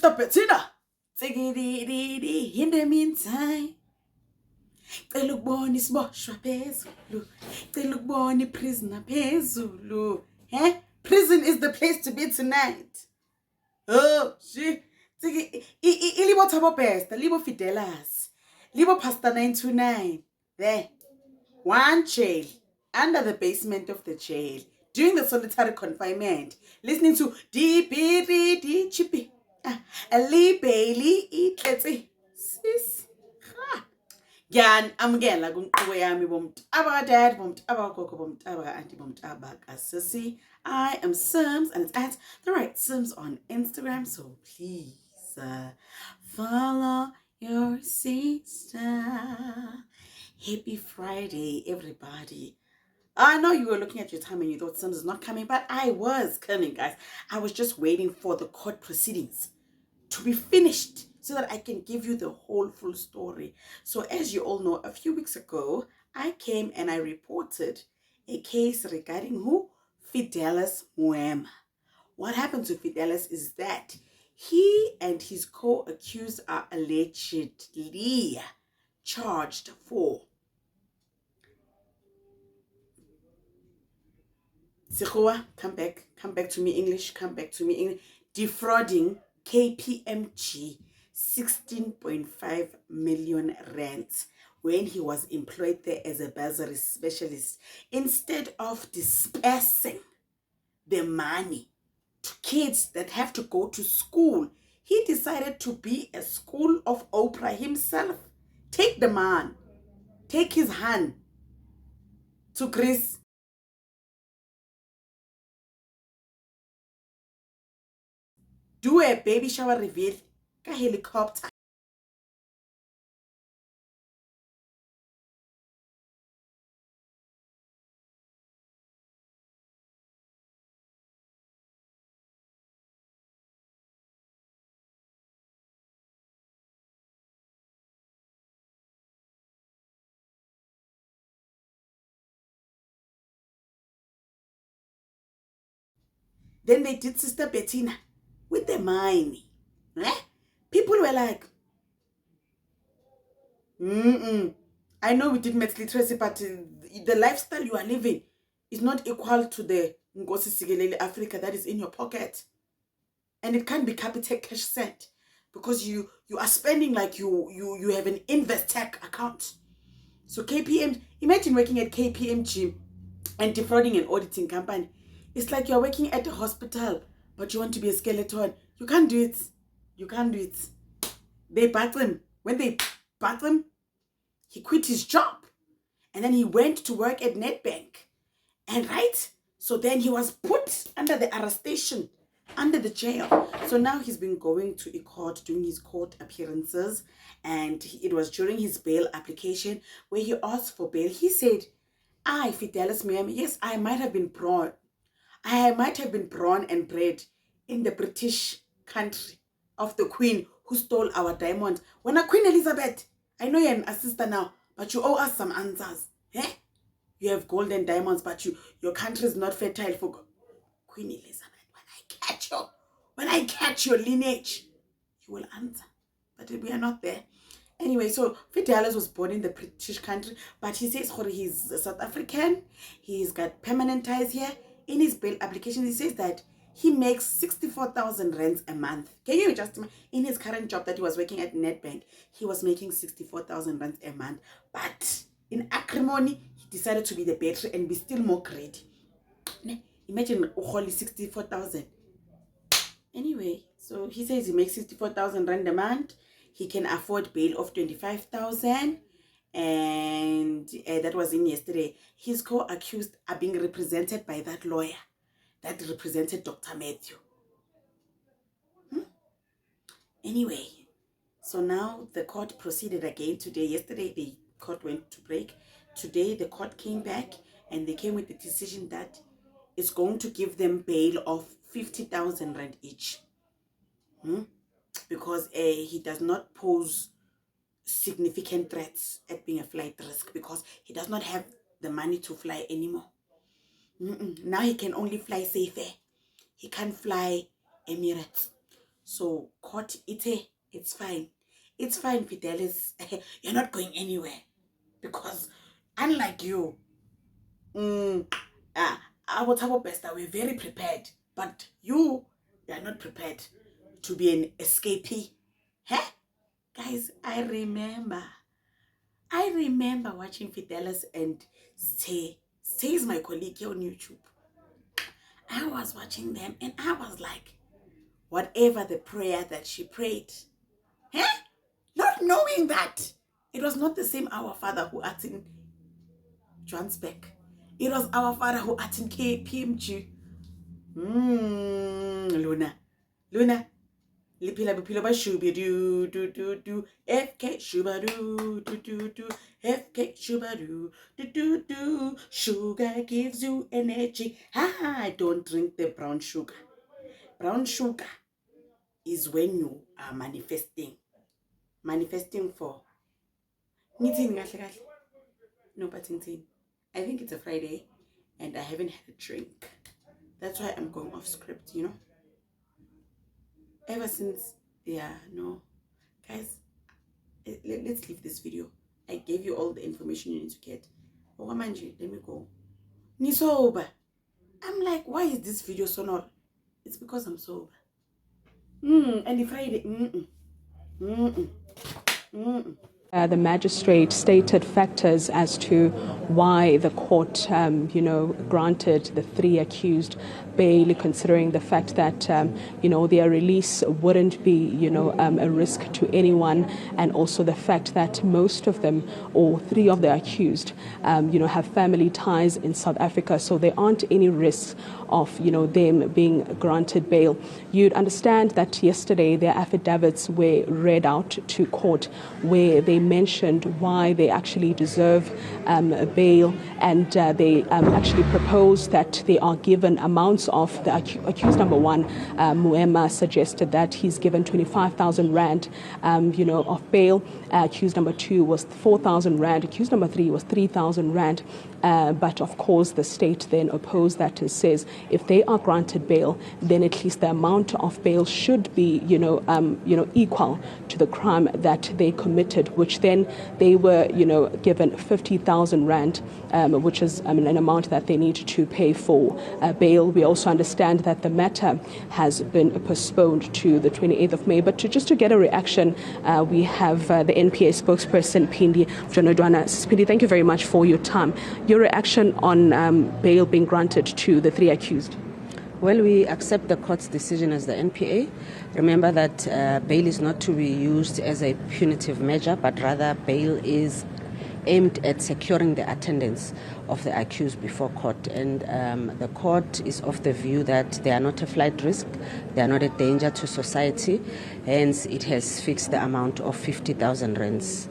Sister Bettina. In the meantime, look born is boshwa phezulu. Look born is prisoner phezulu. Eh? Prison is the place to be tonight. Oh, she. Ilibo Tabo Best, Libo Fidelis, Libo Pasta 929. There. One jail. Under the basement of the jail. During the solitary confinement. Listening to D Chippy. Ali Bailey Itleti. Sis. Yan amukela kumqobo yami bomuntu abakadad bomuntu abagogo bomuntu abaka-auntie bomuntu abaka-sissy. I am Sims and it's at the right Sims on Instagram, so please follow your sister. Happy Friday, everybody. I know you were looking at your time and you thought Sims is not coming, but I was coming, guys. I was just waiting for the court proceedings to be finished so that I can give you the whole full story. So as you all know, a few weeks ago, I came and I reported a case regarding who? Fidelis Moema. What happened to Fidelis is that he and his co-accused are allegedly charged for come back to me English, defrauding KPMG 16.5 million rands when he was employed there as a bursary specialist. Instead of dispersing the money to kids that have to go to school, he decided to be a school of Oprah himself. Take the man, take his hand to Greece. Do a baby shower reveal ka helicopter. Then they did Sister Bettina with the money. Eh? People were like, I know we did maths literacy, but the lifestyle you are living is not equal to the Ngosi Sigeleli Africa that is in your pocket. And it can't be capital cash sent because you are spending like you have an Investec account. So KPM, imagine working at KPMG and defrauding an auditing company. It's like you're working at a hospital, but you want to be a skeleton. You can't do it. You can't do it. They bat him. When they bat him, he quit his job. And then he went to work at Nedbank. And right? So then he was put under the arrestation, under the jail. So now he's been going to a court, doing his court appearances. And it was during his bail application where he asked for bail. He said, I, Fidelis Moema, yes, I might have been born and bred in the British country of the Queen who stole our diamonds. When a Queen Elizabeth, I know you're an assistant now, but you owe us some answers. Eh? You have gold and diamonds, but your country is not fertile for Queen Elizabeth. When I catch your lineage, you will answer. But we are not there. Anyway, so Fidelis was born in the British country, but he says he's South African. He's got permanent ties here. In his bail application, he says that he makes 64,000 rands a month. Can you just imagine? In his current job that he was working at Nedbank, he was making 64,000 rands a month. But in acrimony, he decided to be the better and be still more greedy. Imagine only 64,000. Anyway, so he says he makes 64,000 rand a month. He can afford bail of 25,000. And that was in yesterday. His co-accused are being represented by that lawyer that represented Dr. Matthew. Anyway, so now the court proceeded again today. Yesterday, the court went to break. Today, the court came back and they came with the decision that it's going to give them bail of 50,000 rand each. Because he does not pose significant threats at being a flight risk because he does not have the money to fly anymore. Now he can only fly Safe Air. He can't fly Emirates. So court, it's fine. It's fine, Fidelis. You're not going anywhere. Because unlike you, our type of best, we're very prepared. But you are not prepared to be an escapee. Huh? Guys, I remember watching Fidelis and Stay. Stay is my colleague here on YouTube. I was watching them and I was like, whatever the prayer that she prayed, huh? Not knowing that it was not the same Our Father who art in Johannesburg. It was Our Father who art in KPMG. Luna. Lipila bupila ba shubi do FK shubadu do FK shubadu do sugar gives you energy. Don't drink the brown sugar. Brown sugar is when you are manifesting for no, but I think it's a Friday and I haven't had a drink. That's why I'm going off script, you know. Ever since, guys, let's leave this video. I gave you all the information you need to get. Let me go. Ni sober. I'm like, why is this video so not? It's because I'm sober. And the Friday. The magistrate stated factors as to why the court, granted the three accused bail, considering the fact that, their release wouldn't be, a risk to anyone, and also the fact that most of them, or three of the accused, have family ties in South Africa, so there aren't any risks of, them being granted bail. You'd understand that yesterday their affidavits were read out to court, where they mentioned why they actually deserve a bail, and they actually proposed that they are given amounts of the accused number one, Moema, suggested that he's given 25,000 rand, of bail. Accused number two was 4,000 rand. Accused number three was 3,000 rand. But of course, the state then opposed that and says if they are granted bail, then at least the amount of bail should be, equal to the crime that they committed, which then they were, given 50,000 rand, which is an amount that they need to pay for bail. We also understand that the matter has been postponed to the 28th of May. But just to get a reaction, we have the NPA spokesperson, Pindi Jonodwana. Pindi, thank you very much for your time. Your reaction on bail being granted to the three accused? Well, we accept the court's decision as the NPA. Remember that bail is not to be used as a punitive measure, but rather bail is aimed at securing the attendance of the accused before court. And the court is of the view that they are not a flight risk, they are not a danger to society, hence it has fixed the amount of 50,000 rands.